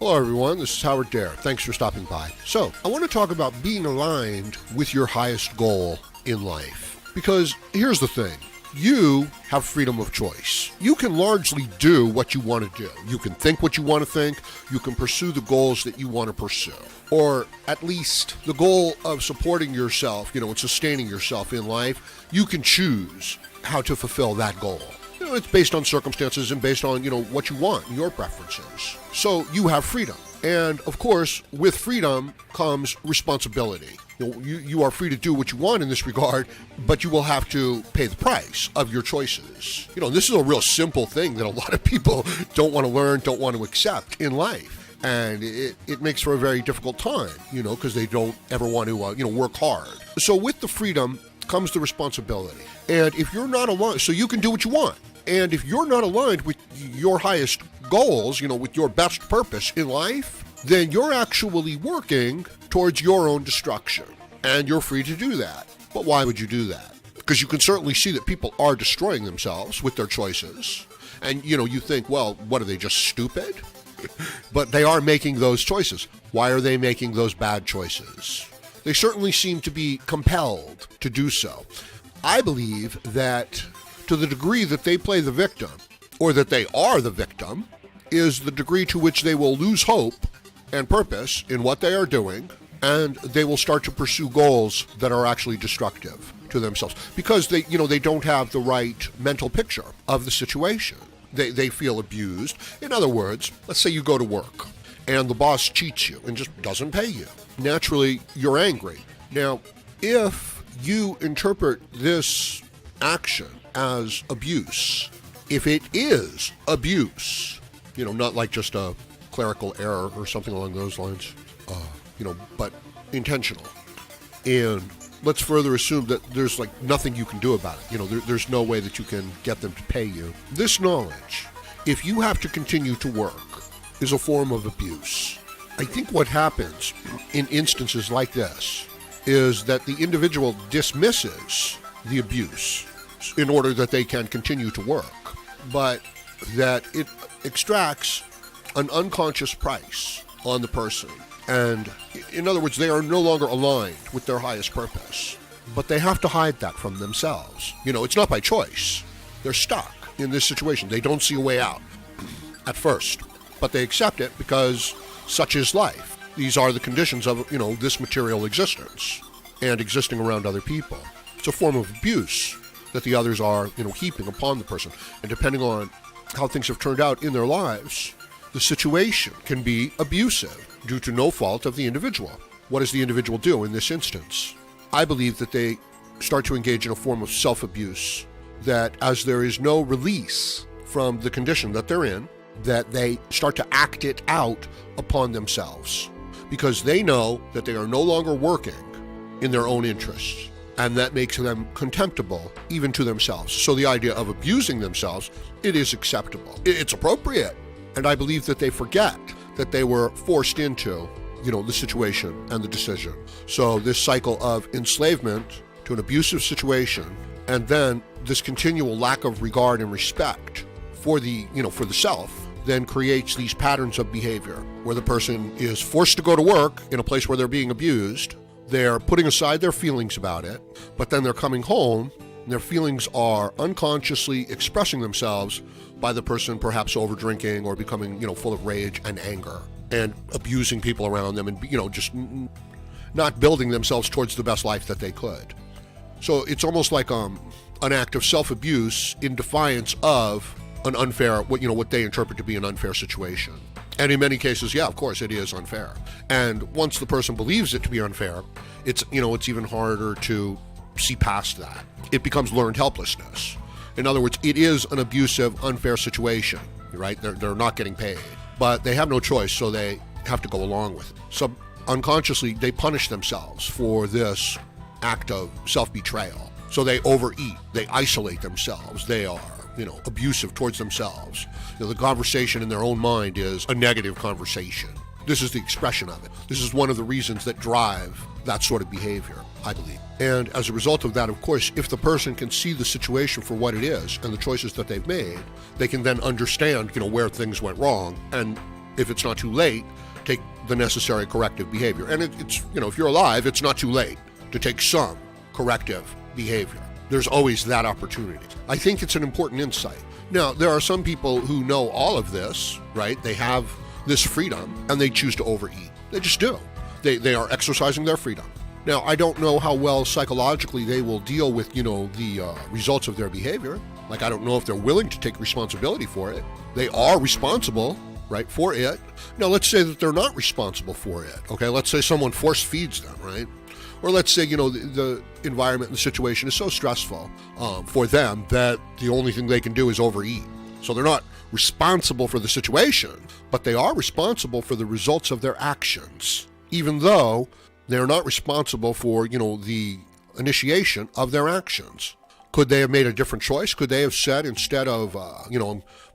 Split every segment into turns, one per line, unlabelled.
Hello everyone, this is Howard Dare. Thanks for stopping by. So, I want to talk about being aligned with your highest goal in life. Because here's the thing, you have freedom of choice. You can largely do what you want to do. You can think what you want to think, you can pursue the goals that you want to pursue. Or at least the goal of supporting yourself, and sustaining yourself in life, you can choose how to fulfill that goal. It's based on circumstances and based on, what you want, your preferences. So you have freedom. And of course, with freedom comes responsibility. You are free to do what you want in this regard, but you will have to pay the price of your choices. This is a real simple thing that a lot of people don't want to learn, don't want to accept in life. And it makes for a very difficult time, because they don't ever want to, work hard. So with the freedom comes the responsibility. And if you're not aligned, so you can do what you want. And if you're not aligned with your highest goals, with your best purpose in life, then you're actually working towards your own destruction. And you're free to do that. But why would you do that? Because you can certainly see that people are destroying themselves with their choices. And, you think, well, what are they, just stupid? But they are making those choices. Why are they making those bad choices? They certainly seem to be compelled to do so. I believe that to the degree that they play the victim, or that they are the victim, is the degree to which they will lose hope and purpose in what they are doing, and they will start to pursue goals that are actually destructive to themselves because they don't have the right mental picture of the situation. They feel abused. In other words, let's say you go to work and the boss cheats you and just doesn't pay you. Naturally, you're angry. Now, if you interpret this action as abuse, if it is abuse, not like just a clerical error or something along those lines, but intentional. And let's further assume that there's nothing you can do about it. There's no way that you can get them to pay you. This knowledge, if you have to continue to work, is a form of abuse. I think what happens in instances like this is that the individual dismisses the abuse in order that they can continue to work, but that it extracts an unconscious price on the person. And in other words, they are no longer aligned with their highest purpose, but they have to hide that from themselves. It's not by choice. They're stuck in this situation. They don't see a way out at first, but they accept it because such is life. These are the conditions of, this material existence and existing around other people. It's a form of abuse that the others are, heaping upon the person. And depending on how things have turned out in their lives, the situation can be abusive due to no fault of the individual. What does the individual do in this instance? I believe that they start to engage in a form of self-abuse, that as there is no release from the condition that they're in, that they start to act it out upon themselves because they know that they are no longer working in their own interests. And that makes them contemptible even to themselves. So the idea of abusing themselves, it is acceptable. It's appropriate. And I believe that they forget that they were forced into, the situation and the decision. So this cycle of enslavement to an abusive situation, and then this continual lack of regard and respect for the self, then creates these patterns of behavior where the person is forced to go to work in a place where they're being abused. They're putting aside their feelings about it, but then they're coming home and their feelings are unconsciously expressing themselves by the person perhaps over drinking or becoming, full of rage and anger and abusing people around them and, just not building themselves towards the best life that they could. So it's almost like an act of self-abuse in defiance of an unfair, what they interpret to be an unfair situation. And in many cases, yeah, of course, it is unfair. And once the person believes it to be unfair, it's even harder to see past that. It becomes learned helplessness. In other words, it is an abusive, unfair situation, right? They're not getting paid, but they have no choice, so they have to go along with it. So unconsciously, they punish themselves for this act of self-betrayal. So they overeat, they isolate themselves, they are abusive towards themselves. The conversation in their own mind is a negative conversation. This is the expression of it. This is one of the reasons that drive that sort of behavior, I believe. And as a result of that, of course, if the person can see the situation for what it is and the choices that they've made, they can then understand, where things went wrong and if it's not too late, take the necessary corrective behavior. And it's, if you're alive, it's not too late to take some corrective behavior. There's always that opportunity. I think it's an important insight. Now, there are some people who know all of this, right? They have this freedom and they choose to overeat. They just do. They are exercising their freedom. Now, I don't know how well psychologically they will deal with, the results of their behavior. Like, I don't know if they're willing to take responsibility for it. They are responsible, right, for it. Now, let's say that they're not responsible for it, okay? Let's say someone force feeds them, right? Or let's say, the environment and the situation is so stressful for them that the only thing they can do is overeat. So they're not responsible for the situation, but they are responsible for the results of their actions, even though they're not responsible for, the initiation of their actions. Could they have made a different choice? Could they have said, instead of, I've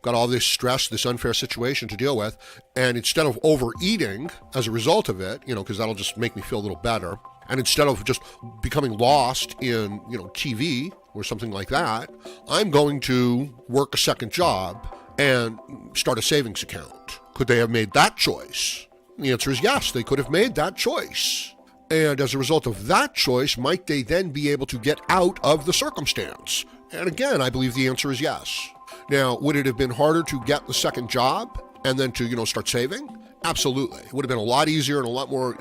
got all this stress, this unfair situation to deal with, and instead of overeating as a result of it, because that'll just make me feel a little better, and instead of just becoming lost in, TV or something like that, I'm going to work a second job and start a savings account. Could they have made that choice? The answer is yes, they could have made that choice. And as a result of that choice, might they then be able to get out of the circumstance? And again, I believe the answer is yes. Now, would it have been harder to get the second job and then to, start saving? Absolutely. It would have been a lot easier and a lot more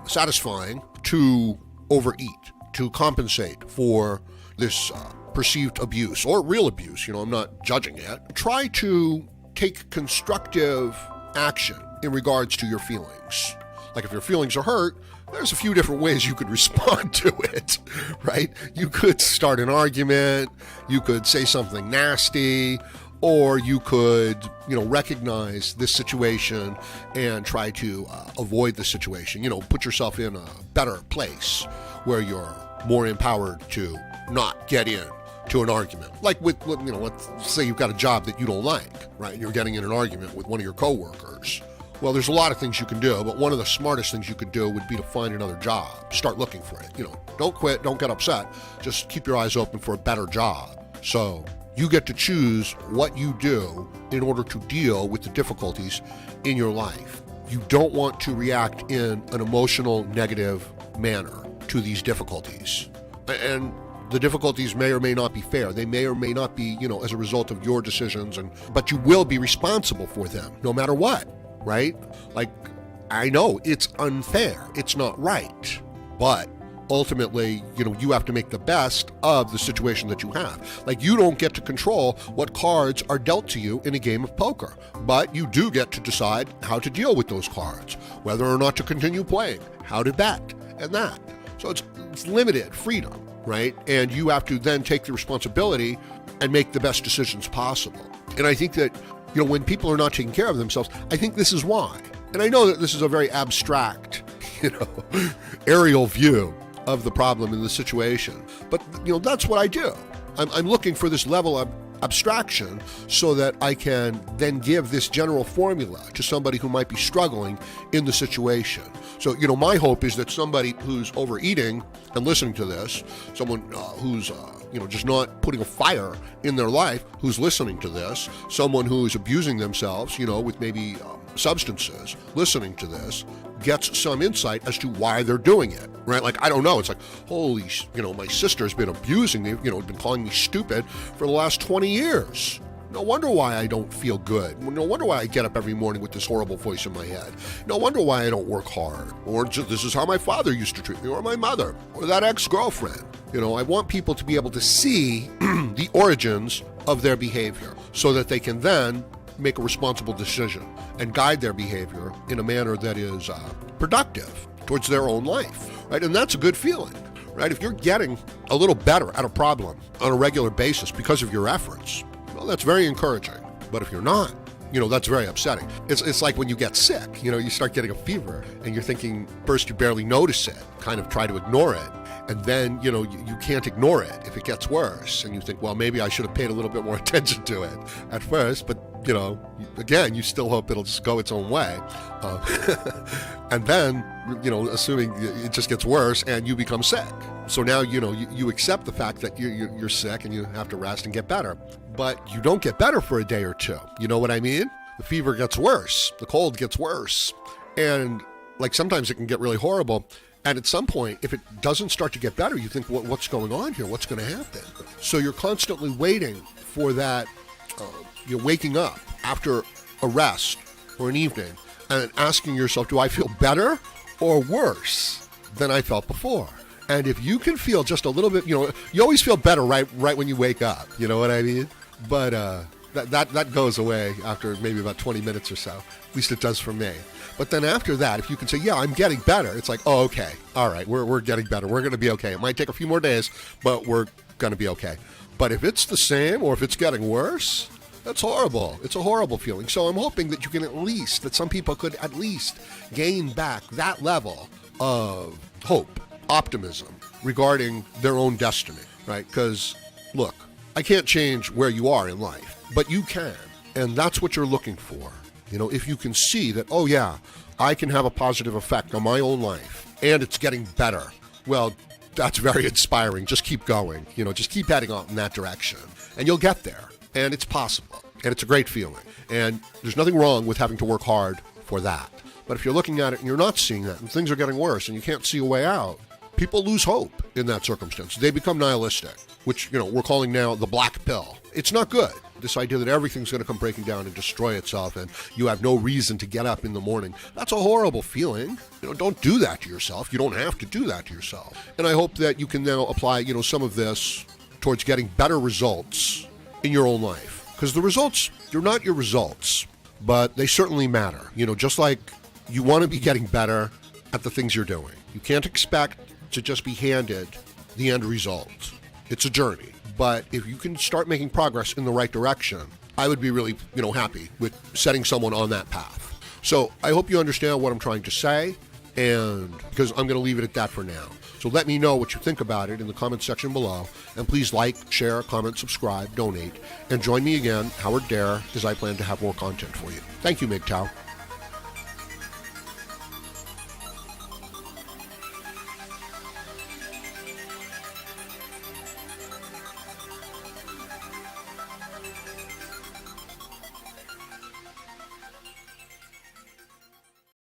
satisfying to overeat, to compensate for this perceived abuse or real abuse. I'm not judging it. Try to take constructive action in regards to your feelings. Like, if your feelings are hurt, there's a few different ways you could respond to it, right? You could start an argument, you could say something nasty, or you could, recognize this situation and try to avoid the situation. Put yourself in a better place where you're more empowered to not get in to an argument. Like with, let's say you've got a job that you don't like, right? You're getting in an argument with one of your coworkers. Well, there's a lot of things you can do, but one of the smartest things you could do would be to find another job. Start looking for it. Don't quit, don't get upset. Just keep your eyes open for a better job. So you get to choose what you do in order to deal with the difficulties in your life. You don't want to react in an emotional, negative manner to these difficulties. And the difficulties may or may not be fair. They may or may not be, as a result of your decisions, but you will be responsible for them no matter what. Right? Like, I know it's unfair. It's not right. But ultimately, you have to make the best of the situation that you have. Like, you don't get to control what cards are dealt to you in a game of poker, but you do get to decide how to deal with those cards, whether or not to continue playing, how to bet, and that. So it's limited freedom, right? And you have to then take the responsibility and make the best decisions possible. And I think that when people are not taking care of themselves, I think this is why. And I know that this is a very abstract, aerial view of the problem in the situation. But, that's what I do. I'm looking for this level of abstraction so that I can then give this general formula to somebody who might be struggling in the situation. So, my hope is that somebody who's overeating and listening to this, someone who's just not putting a fire in their life, who's listening to this, someone who is abusing themselves, with maybe substances, listening to this, gets some insight as to why they're doing it, right? Like, I don't know. It's like, holy, my sister's been abusing me, been calling me stupid for the last 20 years. No wonder why I don't feel good. No wonder why I get up every morning with this horrible voice in my head. No wonder why I don't work hard. Or just, this is how my father used to treat me, or my mother, or that ex-girlfriend. I want people to be able to see the origins of their behavior so that they can then make a responsible decision and guide their behavior in a manner that is productive towards their own life, right? And that's a good feeling, right? If you're getting a little better at a problem on a regular basis because of your efforts, well, that's very encouraging. But if you're not, that's very upsetting. It's like when you get sick, you start getting a fever and you're thinking, first you barely notice it, kind of try to ignore it. And then, you can't ignore it if it gets worse. And you think, well, maybe I should have paid a little bit more attention to it at first. But, again, you still hope it'll just go its own way. And then, assuming it just gets worse and you become sick. So now, you accept the fact that you're sick and you have to rest and get better. But you don't get better for a day or two. You know what I mean? the fever gets worse, the cold gets worse. And like sometimes it can get really horrible. And at some point, if it doesn't start to get better, you think, what's going on here? What's going to happen? So you're constantly waiting for that, you're waking up after a rest or an evening and asking yourself, do I feel better or worse than I felt before? And if you can feel just a little bit, you always feel better right when you wake up. You know what I mean? But that goes away after maybe about 20 minutes or so. At least it does for me. But then after that, if you can say, yeah, I'm getting better, it's like, oh, okay, all right, we're getting better. We're going to be okay. It might take a few more days, but we're going to be okay. But if it's the same or if it's getting worse, that's horrible. It's a horrible feeling. So I'm hoping that you can that some people could at least gain back that level of hope, optimism regarding their own destiny, right? Because, look, I can't change where you are in life, but you can. And that's what you're looking for. If you can see that, oh yeah, I can have a positive effect on my own life and it's getting better, well, that's very inspiring. Just keep going, just keep heading on in that direction and you'll get there. And it's possible. And it's a great feeling. And there's nothing wrong with having to work hard for that. But if you're looking at it and you're not seeing that and things are getting worse and you can't see a way out, people lose hope in that circumstance. They become nihilistic, which, we're calling now the black pill. It's not good. This idea that everything's going to come breaking down and destroy itself and you have no reason to get up in the morning. That's a horrible feeling. Don't do that to yourself. You don't have to do that to yourself. And I hope that you can now apply, some of this towards getting better results in your own life. Because the results, they're not your results, but they certainly matter. Just like you want to be getting better at the things you're doing. You can't expect to just be handed the end result. It's a journey. But if you can start making progress in the right direction, I would be really, happy with setting someone on that path. So I hope you understand what I'm trying to say, and because I'm going to leave it at that for now. So let me know what you think about it in the comments section below, and please like, share, comment, subscribe, donate, and join me again, Howard Dare, as I plan to have more content for you. Thank you, MGTOW.